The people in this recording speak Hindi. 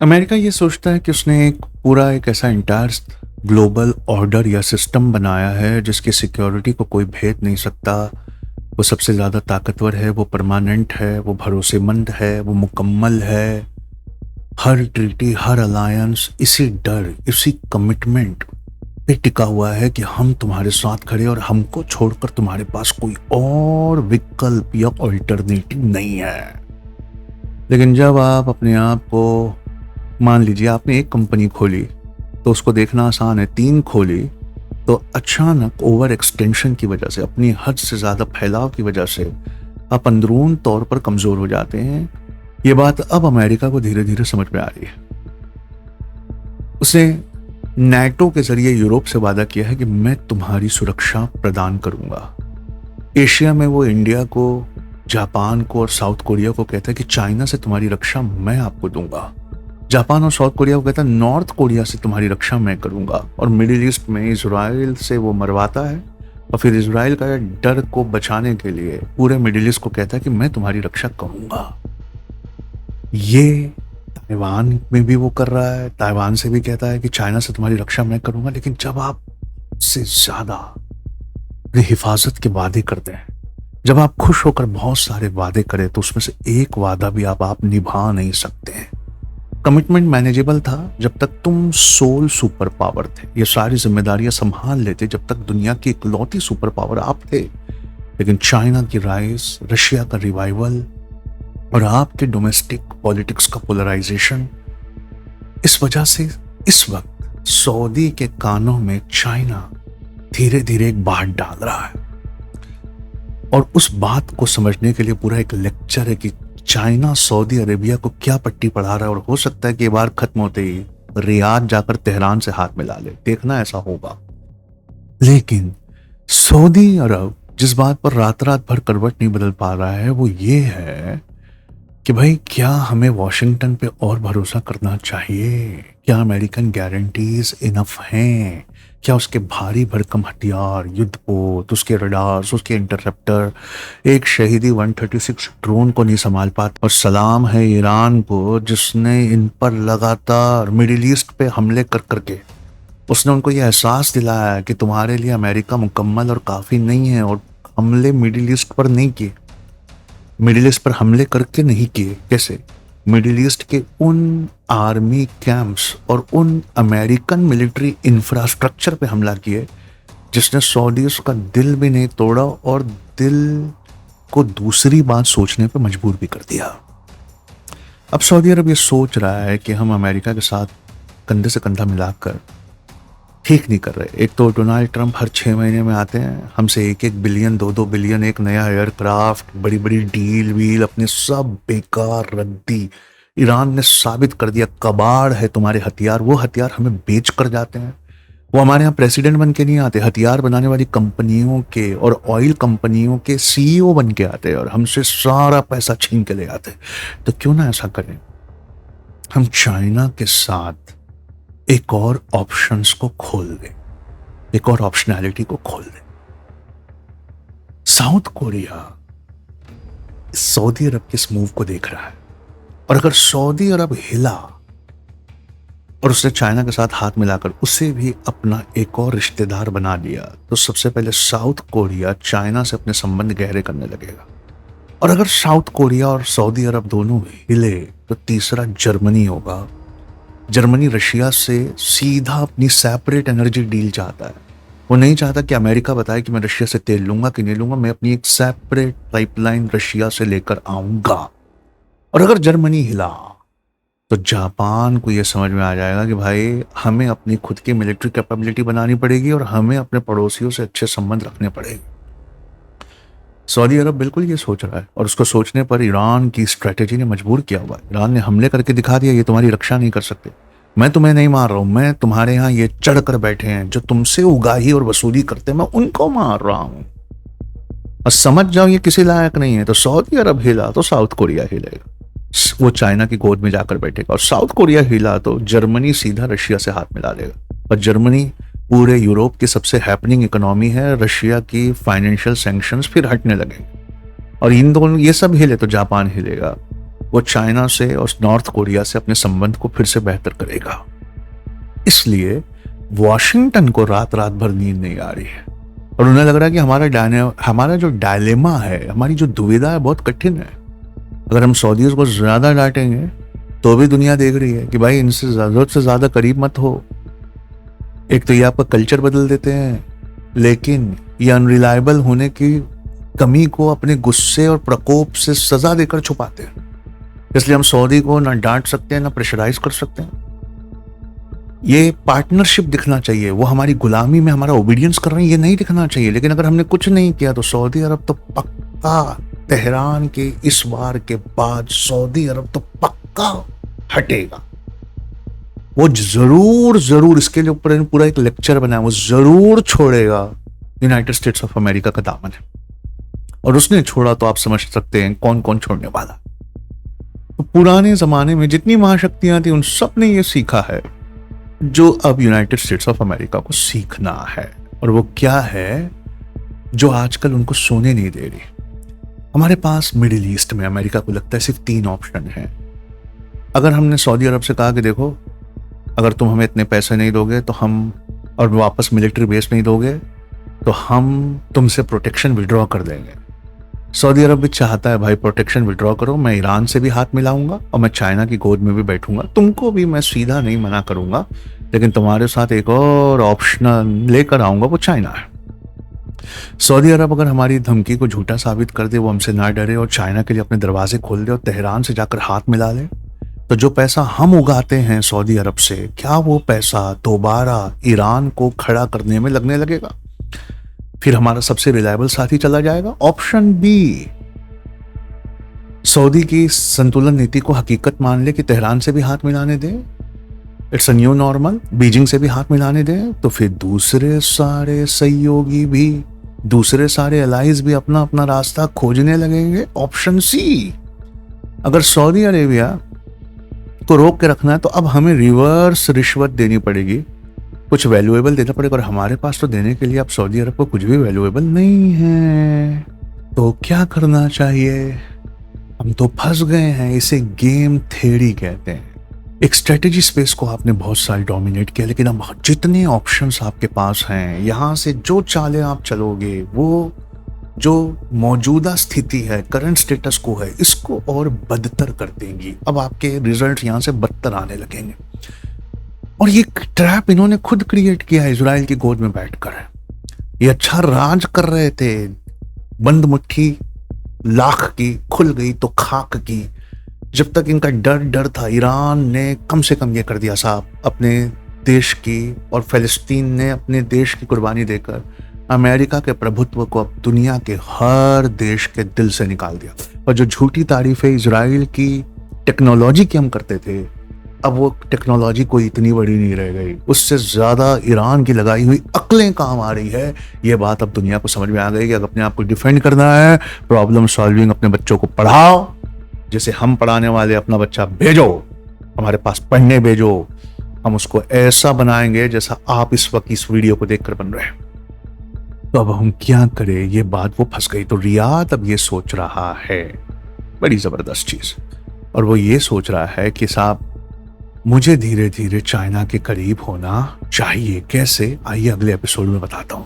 अमेरिका ये सोचता है कि उसने एक ऐसा इंटायर ग्लोबल ऑर्डर या सिस्टम बनाया है जिसकी सिक्योरिटी को कोई भेद नहीं सकता। वो सबसे ज़्यादा ताकतवर है, वो परमानेंट है, वो भरोसेमंद है, वो मुकम्मल है। हर ट्रीटी, हर अलायंस इसी डर, इसी कमिटमेंट पे टिका हुआ है कि हम तुम्हारे साथ खड़े और हमको छोड़कर तुम्हारे पास कोई और विकल्प या ऑल्टरनेटिव नहीं है। लेकिन जब आप अपने आप को, मान लीजिए आपने एक कंपनी खोली तो उसको देखना आसान है, 3 खोली तो अचानक ओवर एक्सटेंशन की वजह से, अपनी हद से ज़्यादा फैलाव की वजह से आप अंदरून तौर पर कमज़ोर हो जाते हैं। ये बात अब अमेरिका को धीरे धीरे समझ में आ रही है। उसने नाटो के जरिए यूरोप से वादा किया है कि मैं तुम्हारी सुरक्षा प्रदान करूंगा। एशिया में वो इंडिया को, जापान को और साउथ कोरिया को कहता है कि चाइना से तुम्हारी रक्षा मैं आपको दूंगा। जापान और साउथ कोरिया को कहता है नॉर्थ कोरिया से तुम्हारी रक्षा मैं करूंगा। और मिडिल ईस्ट में इजराइल से वो मरवाता है और फिर इजराइल का डर को बचाने के लिए पूरे मिडिल ईस्ट को कहता है कि मैं तुम्हारी रक्षा करूंगा। ये ताइवान में भी वो कर रहा है, ताइवान से भी कहता है कि चाइना से तुम्हारी रक्षा मैं करूंगा। लेकिन जब आप से ज्यादा हिफाजत के वादे करते हैं, जब आप खुश होकर बहुत सारे वादे करें तो उसमें से एक वादा भी आप निभा नहीं सकते हैं। कमिटमेंट मैनेजेबल था जब तक तुम सोल सुपर पावर थे, ये सारी जिम्मेदारियां संभाल लेते जब तक दुनिया की इकलौती सुपर पावर आप थे। लेकिन चाइना की राइज, रशिया का रिवाइवल और आपके डोमेस्टिक पॉलिटिक्स का पोलराइजेशन, इस वजह से इस वक्त सऊदी के कानों में चाइना धीरे धीरे एक बात डाल रहा है। और उस बात को समझने के लिए पूरा एक लेक्चर है कि चाइना सऊदी अरेबिया को क्या पट्टी पढ़ा रहा है। और हो सकता है कि ये बार खत्म होते ही रियाद जाकर तेहरान से हाथ मिला ले, देखना ऐसा होगा। लेकिन सऊदी अरब जिस बात पर रात रात भर करवट नहीं बदल पा रहा है वो ये है कि भाई क्या हमें वॉशिंगटन पे और भरोसा करना चाहिए? क्या अमेरिकन गारंटीज इनफ हैं? क्या उसके भारी भरकम हथियार, युद्धपोत, उसके रडार्स, उसके इंटरसेप्टर एक शहीदी 136 ड्रोन को नहीं संभाल पाते? और सलाम है ईरान को जिसने इन पर लगातार मिडिल ईस्ट पे हमले कर करके उसने उनको ये एहसास दिलाया कि तुम्हारे लिए अमेरिका मुकम्मल और काफ़ी नहीं है। और हमले मिडिल ईस्ट पर नहीं किए, मिडिल ईस्ट पर हमले करके नहीं किए। कैसे? मिडिल ईस्ट के उन आर्मी कैंप्स और उन अमेरिकन मिलिट्री इंफ्रास्ट्रक्चर पे हमला किए जिसने सऊदीज का दिल भी नहीं तोड़ा और दिल को दूसरी बात सोचने पे मजबूर भी कर दिया। अब सऊदी अरब ये सोच रहा है कि हम अमेरिका के साथ कंधे से कंधा मिलाकर ठीक नहीं कर रहे। एक तो डोनाल्ड ट्रंप हर 6 महीने में आते हैं, हमसे 1-1 बिलियन, 2-2 बिलियन, एक नया एयरक्राफ्ट, बड़ी बड़ी डील वील, अपने सब बेकार रद्दी। ईरान ने साबित कर दिया कबाड़ है तुम्हारे हथियार, वो हथियार हमें बेच कर जाते हैं। वो हमारे यहाँ प्रेसिडेंट बन के नहीं आते, हथियार बनाने वाली कंपनियों के और ऑयल कंपनियों के CEO बन के आते हैं और हमसे सारा पैसा छीन के ले आते हैं। तो क्यों ना ऐसा करें, हम चाइना के साथ एक और ऑप्शंस को खोल दें, एक और ऑप्शनैलिटी को खोल दें। साउथ कोरिया सऊदी अरब के इस मूव को देख रहा है और अगर सऊदी अरब हिला और उसने चाइना के साथ हाथ मिलाकर उसे भी अपना एक और रिश्तेदार बना लिया तो सबसे पहले साउथ कोरिया चाइना से अपने संबंध गहरे करने लगेगा। और अगर साउथ कोरिया और सऊदी अरब दोनों हिले तो तीसरा जर्मनी होगा। जर्मनी रशिया से सीधा अपनी सेपरेट एनर्जी डील चाहता है। वो नहीं चाहता कि अमेरिका बताए कि मैं रशिया से तेल लूंगा कि नहीं लूंगा, मैं अपनी एक सेपरेट पाइपलाइन रशिया से लेकर आऊंगा। और अगर जर्मनी हिला तो जापान को यह समझ में आ जाएगा कि भाई हमें अपनी खुद की मिलिट्री कैपेबिलिटी बनानी पड़ेगी और हमें अपने पड़ोसियों से अच्छे संबंध रखने पड़ेंगे। सऊदी अरब बिल्कुल ये सोच रहा है और उसको सोचने पर ईरान की स्ट्रेटेजी ने मजबूर किया हुआ है। ईरान ने हमले करके दिखा दिया ये तुम्हारी रक्षा नहीं कर सकते। मैं तुम्हें नहीं मार रहा हूं, मैं तुम्हारे यहाँ ये चढ़ कर बैठे हैं जो तुमसे उगाही और वसूली करते हैं, मैं उनको मार रहा हूं। और समझ जाओ ये किसी लायक नहीं है। तो सऊदी अरब हिला तो साउथ कोरिया हिलेगा, वो चाइना की गोद में जाकर बैठेगा। और साउथ कोरिया हिला तो जर्मनी सीधा रशिया से हाथ मिला लेगा। और जर्मनी पूरे यूरोप की सबसे हैपनिंग इकोनॉमी है, रशिया की फाइनेंशियल सैंक्शंस फिर हटने लगेंगे। और इन दोनों ये सब हिले तो जापान हिलेगा। वो चाइना से और नॉर्थ कोरिया से अपने संबंध को फिर से बेहतर करेगा। इसलिए वॉशिंगटन को रात रात भर नींद नहीं आ रही है और उन्हें लग रहा है कि हमारा जो डायलेमा है, हमारी जो दुविधा है, बहुत कठिन है। अगर हम सऊदीयों को ज्यादा डांटेंगे तो भी दुनिया देख रही है कि भाई इनसे जरूरत से ज्यादा करीब मत हो। एक तो ये आपका कल्चर बदल देते हैं, लेकिन ये अनरिलायबल होने की कमी को अपने गुस्से और प्रकोप से सजा देकर छुपाते हैं। इसलिए हम सऊदी को ना डांट सकते हैं ना प्रेशराइज कर सकते हैं। ये पार्टनरशिप दिखना चाहिए, वो हमारी गुलामी में हमारा ओबीडियंस कर रहे हैं, ये नहीं दिखना चाहिए। लेकिन अगर हमने कुछ नहीं किया तो सऊदी अरब तो पक्का, तेहरान के इस बार के बाद सऊदी अरब तो पक्का हटेगा। वो जरूर इसके लिए ऊपर पूरा एक लेक्चर बना है, वो जरूर छोड़ेगा यूनाइटेड स्टेट्स ऑफ अमेरिका का दामन है। और उसने छोड़ा तो आप समझ सकते हैं कौन कौन छोड़ने वाला। तो पुराने जमाने में जितनी महाशक्तियां थी उन सब ने ये सीखा है जो अब यूनाइटेड स्टेट्स ऑफ अमेरिका को सीखना है। और वो क्या है जो आजकल उनको सोने नहीं दे रही। हमारे पास मिडिल ईस्ट में अमेरिका को लगता है सिर्फ 3 ऑप्शन हैं। अगर हमने सऊदी अरब से कहा कि देखो, अगर तुम हमें इतने पैसे नहीं दोगे तो हम, और वापस मिलिट्री बेस नहीं दोगे तो हम तुमसे प्रोटेक्शन विड्रॉ कर देंगे। सऊदी अरब भी चाहता है भाई प्रोटेक्शन विड्रॉ करो, मैं ईरान से भी हाथ मिलाऊंगा और मैं चाइना की गोद में भी बैठूंगा, तुमको भी मैं सीधा नहीं मना करूंगा, लेकिन तुम्हारे साथ एक और ऑप्शन लेकर आऊंगा, वो चाइना है। सऊदी अरब अगर हमारी धमकी को झूठा साबित कर दे, वो हमसे ना डरे और चाइना के लिए अपने दरवाजे खोल दे और तेहरान से जाकर हाथ मिला ले, तो जो पैसा हम उगाते हैं सऊदी अरब से, क्या वो पैसा दोबारा ईरान को खड़ा करने में लगने लगेगा? फिर हमारा सबसे रिलायबल साथी चला जाएगा। ऑप्शन बी, सऊदी की संतुलन नीति को हकीकत मान ले कि तेहरान से भी हाथ मिलाने दे, it's a new normal, Beijing से भी हाथ मिलाने दे, तो फिर दूसरे सारे सहयोगी भी, दूसरे सारे अलाइज भी अपना अपना रास्ता खोजने लगेंगे। ऑप्शन सी, अगर सऊदी अरेबिया को रोक के रखना है तो अब हमें रिवर्स रिश्वत देनी पड़ेगी, कुछ वैल्यूएबल देना पड़ेगा, और हमारे पास तो देने के लिए अब सऊदी अरब को कुछ भी वैल्यूएबल नहीं है। तो क्या करना चाहिए? हम तो फंस गए हैं। इसे गेम थ्योरी कहते हैं। एक स्ट्रेटेजी स्पेस को आपने बहुत साल डोमिनेट किया, लेकिन अब जितने ऑप्शंस आपके पास हैं, यहां से जो चाले आप चलोगे, वो जो मौजूदा स्थिति है, करंट स्टेटस को है, इसको और बदतर कर देंगी। अब आपके रिजल्ट यहां से बदतर आने लगेंगे। और ये ट्रैप इन्होंने खुद क्रिएट किया है इजराइल की गोद में बैठकर। ये अच्छा राज कर रहे थे, बंद मुट्ठी लाख की, खुल गई तो खाक की। जब तक इनका डर था, ईरान ने कम से कम ये कर दिया साहब, अपने देश की, और फिलिस्तीन ने अपने देश की कुर्बानी देकर अमेरिका के प्रभुत्व को अब दुनिया के हर देश के दिल से निकाल दिया। और जो झूठी तारीफें इजराइल की टेक्नोलॉजी की हम करते थे, अब वो टेक्नोलॉजी कोई इतनी बड़ी नहीं रह गई, उससे ज्यादा ईरान की लगाई हुई अक्लें काम आ रही है। ये बात अब दुनिया को समझ में आ गई कि अगर अपने आप को डिफेंड करना है, प्रॉब्लम सॉल्विंग अपने बच्चों को पढ़ाओ, जैसे हम पढ़ाने वाले अपना बच्चा भेजो, हमारे पास पढ़ने भेजो, हम उसको ऐसा बनाएंगे जैसा आप इस वक्त इस वीडियो को देखकर बन रहे हैं। तो अब हम क्या करें? ये बात वो फंस गई। तो रियाद अब ये सोच रहा है, बड़ी जबरदस्त चीज, और वो ये सोच रहा है कि साहब मुझे धीरे धीरे चाइना के करीब होना चाहिए। कैसे? आइए अगले एपिसोड में बताता हूं।